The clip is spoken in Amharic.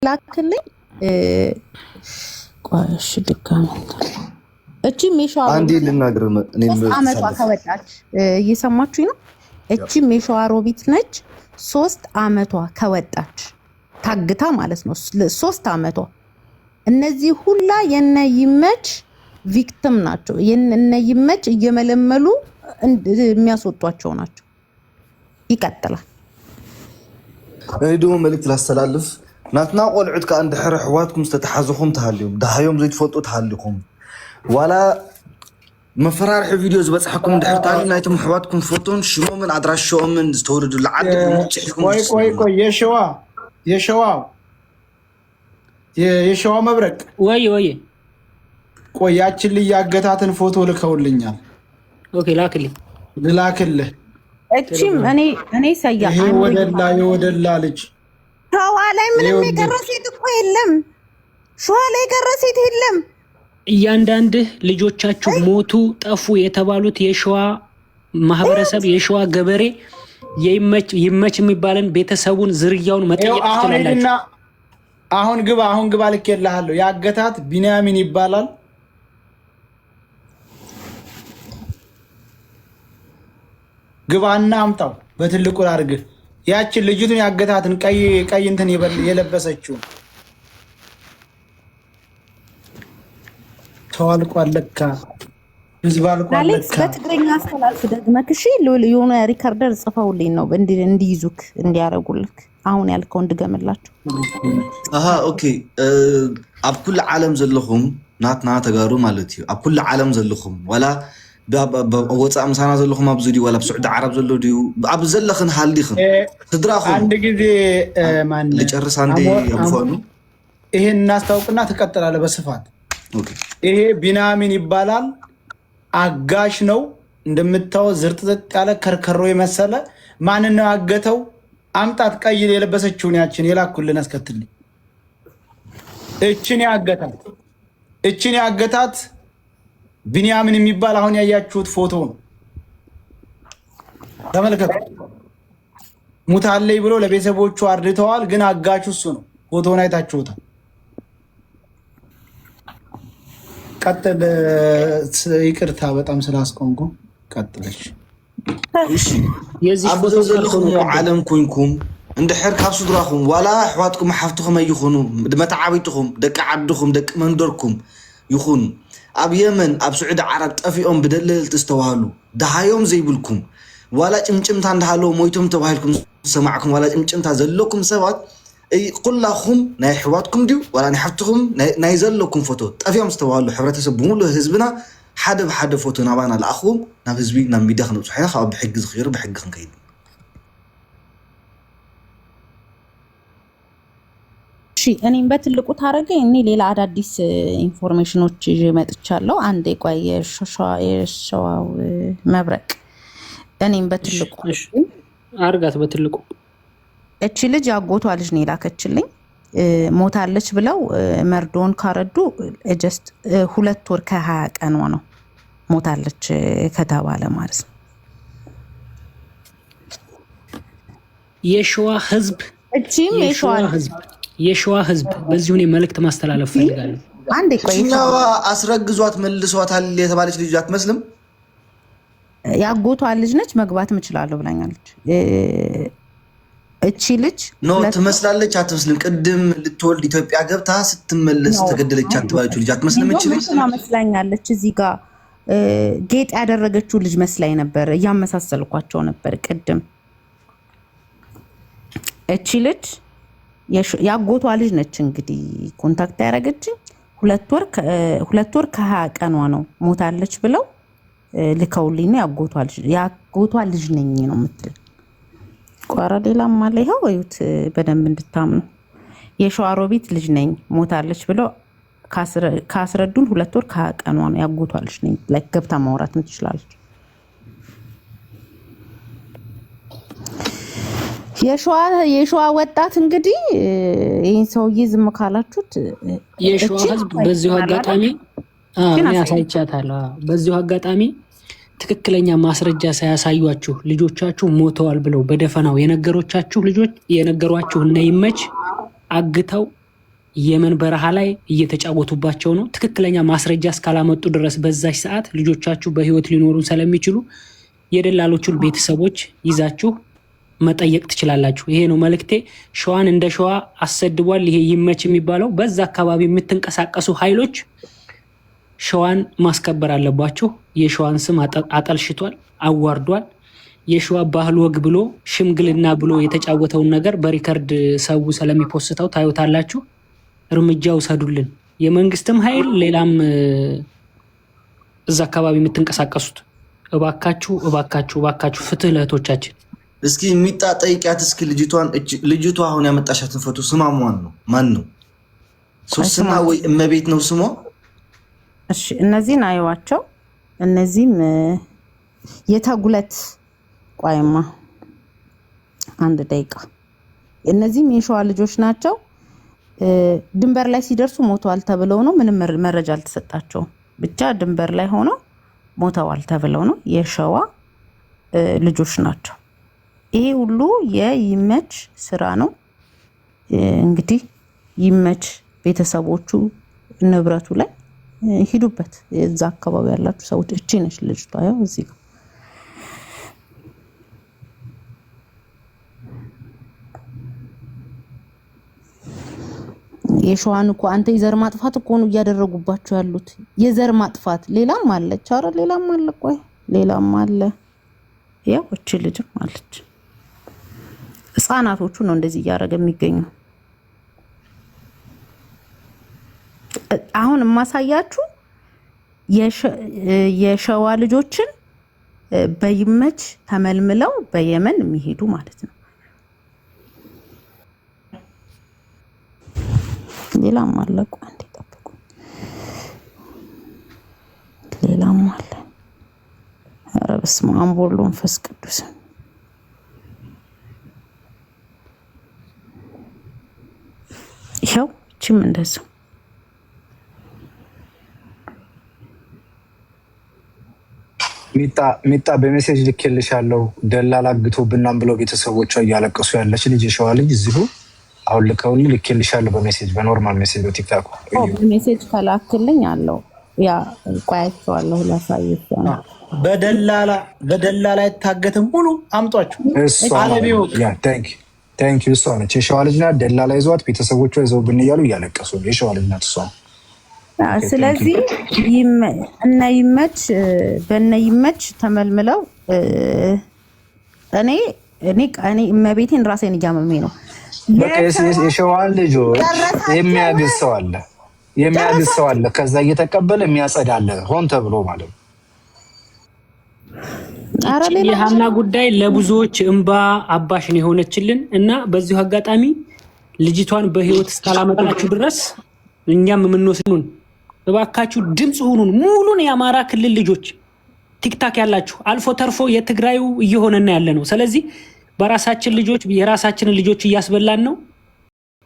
ላክልኝ ቆሽ ድጋሚ እቺ ሜሻዋ አንዴ ልናገር እኔ አመቷ ከወጣች እየሰማችሁኝ ነው። እቺ ሜሻዋ ሮቢት ነች። 3 አመቷ ከወጣች ታግታ ማለት ነው። 3 አመቷ እነዚህ ሁላ የነ ይመች ቪክቲም ናቸው። የነ ይመች እየመለመሉ የሚያስወጧቸው ናቸው። ይቀጥላል። እኔ መልእክት ላስተላልፍ ናትና ቆልዑት ከአንድ ሕረ ሕዋትኩም ዝተተሓዙኹም ተሃልዮም ዳሃዮም ዘይትፈልጡ ተሃልኩም ዋላ መፈራርሒ ቪድዮ ዝበፅሐኩም ድሕር ታሪክ ናይቶም ሕዋትኩም ፎቶን ሽሞምን አድራሻኦምን ዝተወለዱሉ ዓዲ ምጭሕኩም ቆይ የሸዋ መብረቅ ወይ ቆይ ያችን ልጅ ያገታትን ፎቶ ልከውልኛል። ኦኬ ላክልኝ ልላክልህ። እቺም እኔ ሰያ ይሄ ወደላ ልጅ ሸዋ ላይ ምንም የቀረ ሴት እኮ የለም። ሸዋ ላይ የቀረ ሴት የለም። እያንዳንድህ ልጆቻችሁ ሞቱ ጠፉ የተባሉት የሸዋ ማህበረሰብ የሸዋ ገበሬ ይመች የሚባልን ቤተሰቡን ዝርያውን መጠየቅ ትችላላችሁ። አሁን ግባ ልኬልሃለሁ። ያገታት ቢንያሚን ይባላል። ግባና አምጣው በትልቁ አድርግ። ያችን ልጅቱን ያገታትን ቀይ እንትን የለበሰችው ተዋልቋል ለካ ህዝብ አልቋል ለካ። በትግርኛ አስተላልፍ ደግመክ እሺ። የሆነ ሪከርደር ጽፈውልኝ ነው እንዲይዙክ እንዲያረጉልክ አሁን ያልከው እንድገምላችሁ። ኦኬ ኣብ ኩሉ ዓለም ዘለኹም ናትና ተጋሩ ማለት እዩ። ኣብ ኩሉ ዓለም ዘለኹም ዋላ ወፃእ ምሳና ዘለኹም ኣብዚ ድዩ ዋላ ብስዑዲ ዓረብ ዘሎ ድዩ ኣብ ዘለኽን ሃልዲኽን ትድራኹም አንድ ጊዜ ማን ልጨርስ አንዴ ያምፋኑ ይሄን እናስታውቅና ተቀጥላለ በስፋት። ይሄ ቢንያሚን ይባላል። አጋሽ ነው እንደምታው ዝርጥጥ ያለ ከርከሮ የመሰለ ማን ነው ያገተው? አምጣት ቀይ የለበሰችውን ያችን የላኩልን አስከትልኝ። እችን ያገታት ቢንያሚን የሚባል አሁን ያያችሁት ፎቶ ነው። ተመልከቱ። ሙታለይ ብሎ ለቤተሰቦቹ አርድተዋል፣ ግን አጋቹ እሱ ነው። ፎቶውን አይታችሁታል። ቀጥል። ይቅርታ በጣም ስላስቆንኩ ቀጥለሽ። እሺ ኣብ ዘለኹም ዓለም ኮይንኩም እንድሕር ካብ ስድራኹም ዋላ ኣሕዋትኩም ሓፍትኩም ኣይኹኑ መታዓቢትኩም ደቂ ዓድኩም ደቂ መንደርኩም ይኹኑ ኣብ የመን ኣብ ስዑዲ ዓረብ ጠፊኦም ብደለልቲ ዝተዋህሉ ድሃዮም ዘይብልኩም ዋላ ጭምጭምታ እንዳሃለዎ ሞይቶም ተባሂልኩም ሰማዕኩም ዋላ ጭምጭምታ ዘለኩም ሰባት ኩላኹም ናይ ኣሕዋትኩም ድዩ ዋላ ናይ ሓፍትኩም ናይ ዘለኩም ፎቶ ጠፊኦም ዝተዋህሉ ሕብረተሰብ ብምሉእ ህዝብና ሓደ ብሓደ ፎቶ ናባና ለኣኽዎም ናብ ህዝቢ ናብ ሚድያ ክንብፅሑ ኢና። ካብ ብሕጊ ዝኽይሩ ብሕጊ ክንከይድ። እኔም በትልቁ ታረገኝ እኔ ሌላ አዳዲስ ኢንፎርሜሽኖች ይዤ መጥቻለሁ። አንዴ ቆይ የሸዋው መብረቅ እኔም በትልቁ አርጋት በትልቁ እቺ ልጅ አጎቷ ልጅ ነው የላከችልኝ። ሞታለች ብለው መርዶን ካረዱ ጀስት 2 ወር ከ20 ቀን ነው ሞታለች ከተባለ ማለት ነው። የሸዋ ህዝብ እቺም የሸዋ ህዝብ በዚህ ሁኔ መልእክት ማስተላለፍ ፈልጋለሁ። አንዴ ቆይ ነው አስረግዟት መልሷታል የተባለች ልጅ አትመስልም። ያጎቷ ልጅ ነች። መግባት ምችላለሁ ብላኛለች። እቺ ልጅ ነው ትመስላለች አትመስልም? ቅድም ልትወልድ ኢትዮጵያ ገብታ ስትመለስ ተገደለች አትባለች ልጅ አትመስልም? እቺ ልጅ መስላኛለች። እዚህ ጋር ጌጥ ያደረገችው ልጅ መስላኝ ነበር። እያመሳሰልኳቸው ነበር ቅድም። እቺ ልጅ ያጎቷ ልጅ ነች። እንግዲህ ኮንታክት ያደረገችኝ 2 ወር ከ20 ቀኗ ነው ሞታለች ብለው ልከውልኝ ነው። ያጎቷ ልጅ ነኝ ነው የምትል ቋራ ሌላም አለ። ይኸው ወዩት በደንብ እንድታምኑ። የሸዋ ሮቢት ልጅ ነኝ ሞታለች ብለው ካስረዱን 2 ወር ከ20 ቀኗ ነው። ያጎቷ ልጅ ነኝ ላይ ገብታ ማውራት ትችላለች። የሸዋ ወጣት እንግዲህ ይሄን ሰውዬ ዝም ካላችሁት የሸዋ ህዝብ በዚሁ አጋጣሚ ያሳይቻታለሁ። በዚሁ አጋጣሚ ትክክለኛ ማስረጃ ሳያሳዩአችሁ ልጆቻችሁ ሞተዋል ብለው በደፈናው የነገሯችሁ ልጆች የነገሯችሁ እና ይመች አግተው የመን በረሃ ላይ እየተጫወቱባቸው ነው። ትክክለኛ ማስረጃ እስካላመጡ ድረስ በዛች ሰዓት ልጆቻችሁ በህይወት ሊኖሩ ስለሚችሉ የደላሎቹን ቤተሰቦች ይዛችሁ መጠየቅ ትችላላችሁ። ይሄ ነው መልእክቴ። ሸዋን እንደ ሸዋ አሰድቧል። ይሄ ይመች የሚባለው በዛ አካባቢ የምትንቀሳቀሱ ኃይሎች ሸዋን ማስከበር አለባችሁ። የሸዋን ስም አጠልሽቷል፣ አዋርዷል። የሸዋ ባህል ወግ ብሎ ሽምግልና ብሎ የተጫወተውን ነገር በሪከርድ ሰው ስለሚፖስተው ታዩታላችሁ። እርምጃ ውሰዱልን። የመንግስትም ኃይል ሌላም እዛ አካባቢ የምትንቀሳቀሱት እባካችሁ እባካችሁ እባካችሁ ፍትህ ለእህቶቻችን። እስኪ የሚጣጠይቂያት እስኪ ልጅቷ አሁን ያመጣሻትን ፎቶ ስሟ ማን ነው? ሶስና ወይ እመቤት ነው ስሟ? እሺ እነዚህን አይዋቸው። እነዚህም የተጉለት ቋይማ አንድ ደቂቃ። እነዚህም የሸዋ ልጆች ናቸው። ድንበር ላይ ሲደርሱ ሞተዋል ተብለው ነው። ምንም መረጃ አልተሰጣቸውም። ብቻ ድንበር ላይ ሆነው ሞተዋል ተብለው ነው። የሸዋ ልጆች ናቸው። ይሄ ሁሉ የይመች ስራ ነው። እንግዲህ ይመች ቤተሰቦቹ ንብረቱ ላይ ሂዱበት። እዛ አካባቢ ያላችሁ ሰዎች እቺ ነች ልጅቷ ያው እዚህ ጋር የሸዋን እኮ አንተ የዘር ማጥፋት እኮ ነው እያደረጉባቸው ያሉት። የዘር ማጥፋት ሌላም አለች። ኧረ ሌላም አለ። ቆይ ሌላም አለ። ያው እቺ ልጅም አለች። ህፃናቶቹ ነው እንደዚህ እያደረገ የሚገኘው። አሁን የማሳያችሁ የሸዋ ልጆችን በይመች ተመልምለው በየመን የሚሄዱ ማለት ነው። ሌላም አለ። ቆይ አንዴ ጠብቁ። ሌላም አለ። ኧረ በስመ አብ ወወልድ ወመንፈስ ቅዱስ። ይኸው እቺም እንደዚያው ሚጣ በሜሴጅ ልኬልሻለሁ። ደላላ አግቶብናም ብለው ቤተሰቦቿ እያለቀሱ ያለች ልጅ የሸዋ ልጅ እዚሁ አሁን ልከውልኝ ልኬልሻለሁ በሜሴጅ በኖርማል ሜሴጅ በቲክታክ ሜሴጅ ከላክልኝ አለው። ያ ቆያቸዋለሁ ላሳየሽ ነው። በደላላ የታገተም ሁሉ አምጧቸው። ታንክ ዩ። እሷ ነች የሸዋ ልጅ ናት። ደላላ ይዟት ቤተሰቦቿ ይዘውብን እያሉ እያለቀሱ የሸዋ ልጅ ናት እሷ። ስለዚህ እነ ይመች ተመልምለው እኔ እመቤቴን ራሴን እያመመኝ ነው። የሸዋን ልጆች የሚያግዝ ሰው አለ ከዛ እየተቀበለ የሚያጸዳለ ሆን ተብሎ ማለት ነው። የሀና ጉዳይ ለብዙዎች እንባ አባሽን የሆነችልን እና በዚሁ አጋጣሚ ልጅቷን በህይወት እስካላመጣችሁ ድረስ እኛም የምንወስኑን እባካችሁ ድምፅ ሁኑን። ሙሉን የአማራ ክልል ልጆች ቲክታክ ያላችሁ አልፎ ተርፎ የትግራዩ እየሆነና ያለ ነው። ስለዚህ በራሳችን ልጆች የራሳችንን ልጆች እያስበላን ነው።